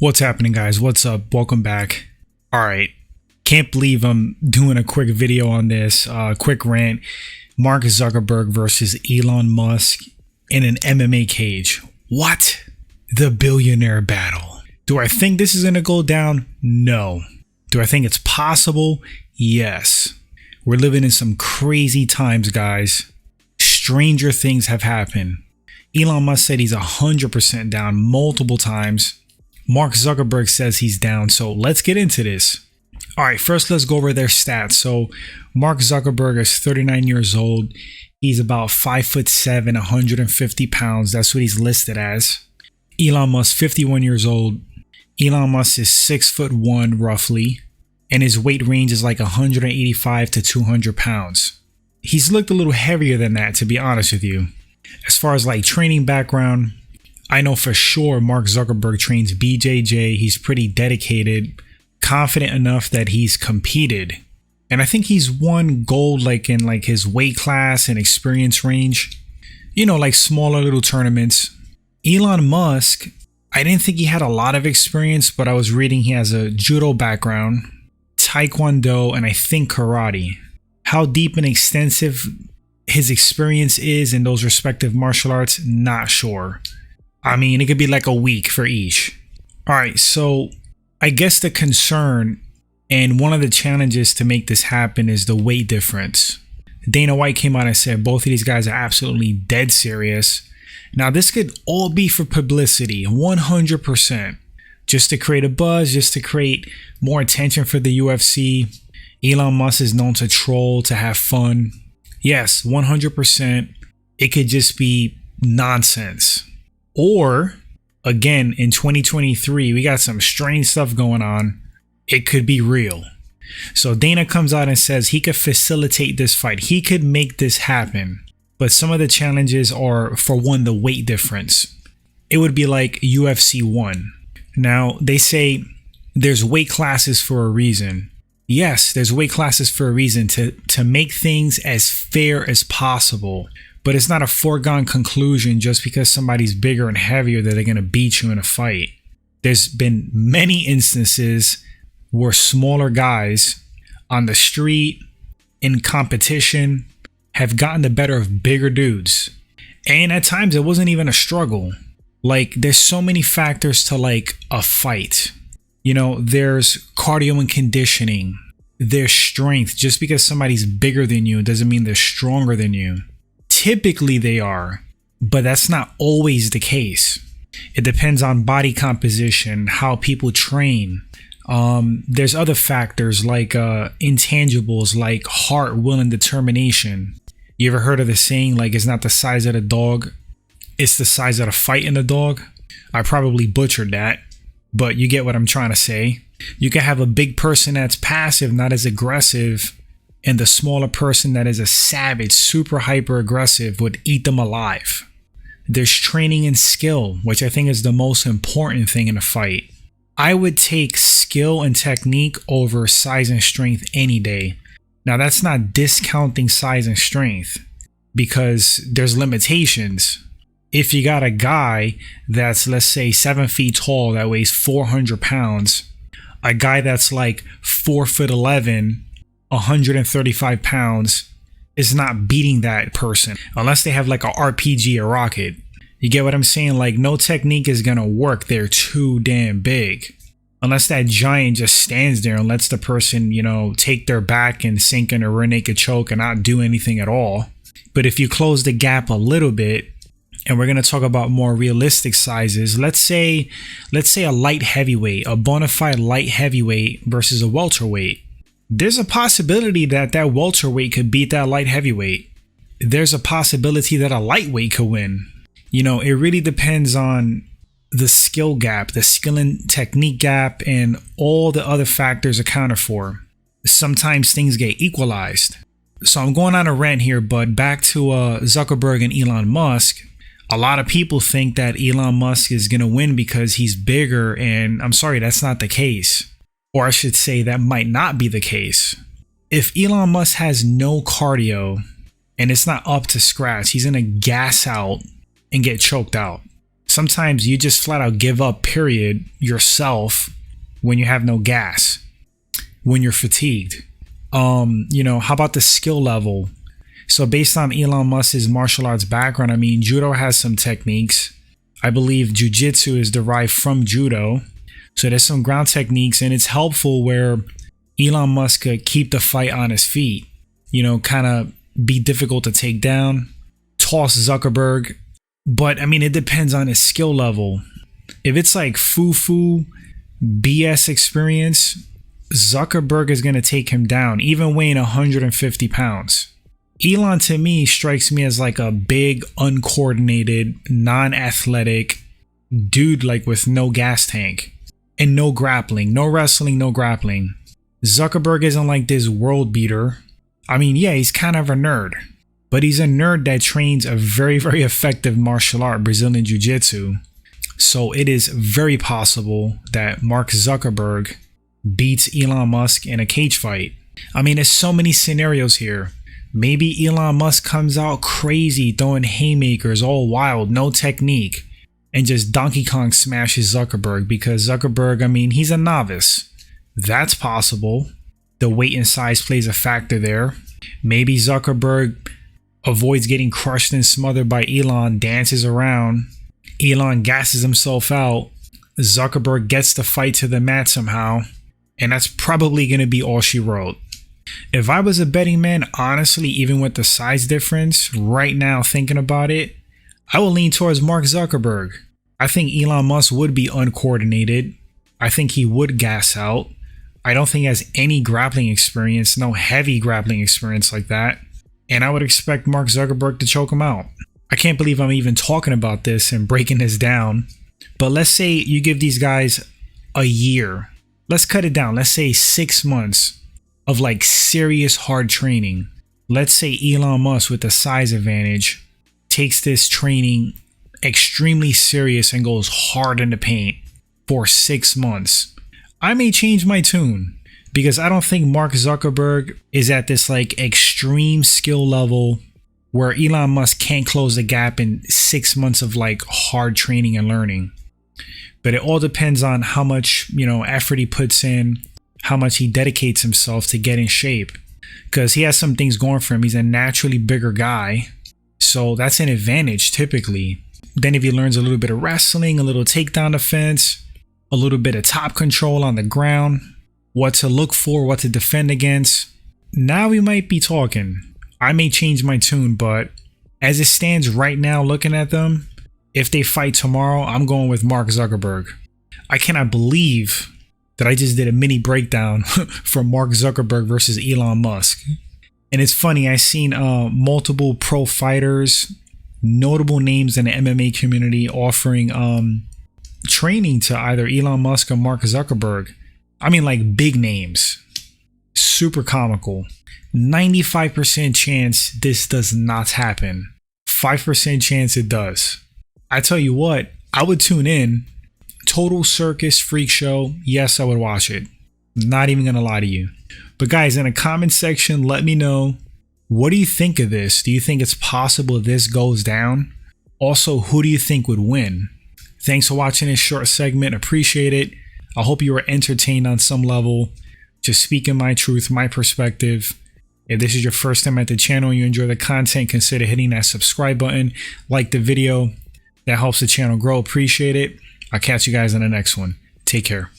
What's happening, guys? What's up? Welcome back. All right. Can't believe I'm doing a quick video on this. Quick rant. Mark Zuckerberg versus Elon Musk in an MMA cage. What? The billionaire battle. Do I think this is going to go down? No. Do I think it's possible? Yes. We're living in some crazy times, guys. Stranger things have happened. Elon Musk said he's 100% down multiple times. Mark Zuckerberg says he's down, so let's get into this. All right, first let's go over their stats. So Mark Zuckerberg is 39 years old. He's about 5'7", 150 pounds. That's what he's listed as. Elon Musk, 51 years old. Elon Musk is 6'1" roughly, and his weight range is like 185 to 200 pounds. He's looked a little heavier than that, to be honest with you. As far as like training background, I know for sure Mark Zuckerberg trains BJJ. He's pretty dedicated, confident enough that he's competed. And I think he's won gold like in like his weight class and experience range. You know, like smaller little tournaments. Elon Musk, I didn't think he had a lot of experience, but I was reading he has a judo background, taekwondo, and I think karate. How deep and extensive his experience is in those respective martial arts, not sure. I mean, it could be like a week for each. All right, so I guess the concern and one of the challenges to make this happen is the weight difference. Dana White came out and said both of these guys are absolutely dead serious. Now, this could all be for publicity, 100%. Just to create a buzz, just to create more attention for the UFC. Elon Musk is known to troll, to have fun. Yes, 100%. It could just be nonsense. Or, again, in 2023, we got some strange stuff going on. It could be real. So Dana comes out and says he could facilitate this fight. He could make this happen. But some of the challenges are, for one, the weight difference. It would be like UFC 1. Now, they say there's weight classes for a reason. Yes, there's weight classes for a reason to make things as fair as possible. But it's not a foregone conclusion just because somebody's bigger and heavier that they're going to beat you in a fight. There's been many instances where smaller guys on the street, in competition, have gotten the better of bigger dudes. And at times it wasn't even a struggle. Like, there's so many factors to like a fight. You know, there's cardio and conditioning. There's strength. Just because somebody's bigger than you doesn't mean they're stronger than you. Typically they are, but that's not always the case. It depends on body composition, how people train. There's other factors like intangibles like heart, will, and determination. You ever heard of the saying, like, it's not the size of the dog, it's the size of the fight in the dog? I probably butchered that, but you get what I'm trying to say. You can have a big person that's passive, not as aggressive, and the smaller person that is a savage, super hyper aggressive would eat them alive. There's training and skill, which I think is the most important thing in a fight. I would take skill and technique over size and strength any day. Now, that's not discounting size and strength because there's limitations. If you got a guy that's, let's say, 7 feet tall that weighs 400 pounds, a guy that's like 4'11", 135 pounds is not beating that person unless they have like a RPG or rocket. You get what I'm saying? Like, no technique is gonna work. They're too damn big. Unless that giant just stands there and lets the person, you know, take their back and sink in a rear naked choke and not do anything at all. But if you close the gap a little bit, and we're gonna talk about more realistic sizes, let's say a light heavyweight, a bona fide light heavyweight versus a welterweight. There's a possibility that that welterweight could beat that light heavyweight. There's a possibility that a lightweight could win. You know, it really depends on the skill gap, the skill and technique gap, and all the other factors accounted for. Sometimes things get equalized. So I'm going on a rant here, but back to Zuckerberg and Elon Musk. A lot of people think that Elon Musk is going to win because he's bigger, and I'm sorry, that's not the case. Or I should say that might not be the case. If Elon Musk has no cardio and it's not up to scratch, he's going to gas out and get choked out. Sometimes you just flat out give up, period, yourself when you have no gas, when you're fatigued. How about the skill level? So based on Elon Musk's martial arts background, I mean, judo has some techniques. I believe jiu-jitsu is derived from judo. So there's some ground techniques, and it's helpful where Elon Musk could keep the fight on his feet, kind of be difficult to take down, toss Zuckerberg. But I mean, it depends on his skill level. If it's like foo-foo BS experience, Zuckerberg is going to take him down, even weighing 150 pounds. Elon, to me, strikes me as like a big, uncoordinated, non-athletic dude, like with no gas tank and no grappling, no wrestling, no grappling. Zuckerberg isn't like this world beater. I mean, yeah, he's kind of a nerd, but he's a nerd that trains a very, very effective martial art, Brazilian Jiu-Jitsu. So it is very possible that Mark Zuckerberg beats Elon Musk in a cage fight. I mean, there's so many scenarios here. Maybe Elon Musk comes out crazy, throwing haymakers, all wild, no technique, and just Donkey Kong smashes Zuckerberg because Zuckerberg, I mean, he's a novice. That's possible. The weight and size plays a factor there. Maybe Zuckerberg avoids getting crushed and smothered by Elon, dances around. Elon gasses himself out. Zuckerberg gets the fight to the mat somehow. And that's probably going to be all she wrote. If I was a betting man, honestly, even with the size difference, right now thinking about it, I would lean towards Mark Zuckerberg. I think Elon Musk would be uncoordinated. I think he would gas out. I don't think he has any grappling experience, no heavy grappling experience like that. And I would expect Mark Zuckerberg to choke him out. I can't believe I'm even talking about this and breaking this down. But let's say you give these guys a year. Let's cut it down. Let's say 6 months of like serious hard training. Let's say Elon Musk, with the size advantage, takes this training extremely serious and goes hard in the paint for 6 months. I may change my tune because I don't think Mark Zuckerberg is at this like extreme skill level where Elon Musk can't close the gap in 6 months of like hard training and learning. But it all depends on how much, effort he puts in, how much he dedicates himself to get in shape. Because he has some things going for him. He's a naturally bigger guy. So that's an advantage typically. Then if he learns a little bit of wrestling, a little takedown defense, a little bit of top control on the ground, what to look for, what to defend against, now we might be talking. I may change my tune, but as it stands right now, looking at them, if they fight tomorrow, I'm going with Mark Zuckerberg. I cannot believe that I just did a mini breakdown for Mark Zuckerberg versus Elon Musk. And it's funny, I've seen multiple pro fighters, notable names in the MMA community offering training to either Elon Musk or Mark Zuckerberg. I mean, like big names. Super comical. 95% chance this does not happen. 5% chance it does. I tell you what, I would tune in. Total circus freak show. Yes, I would watch it. Not even gonna lie to you. But guys, in the comment section, let me know, what do you think of this? Do you think it's possible this goes down? Also, who do you think would win? Thanks for watching this short segment. Appreciate it. I hope you were entertained on some level. Just speaking my truth, my perspective. If this is your first time at the channel and you enjoy the content, consider hitting that subscribe button. Like the video. That helps the channel grow. Appreciate it. I'll catch you guys in the next one. Take care.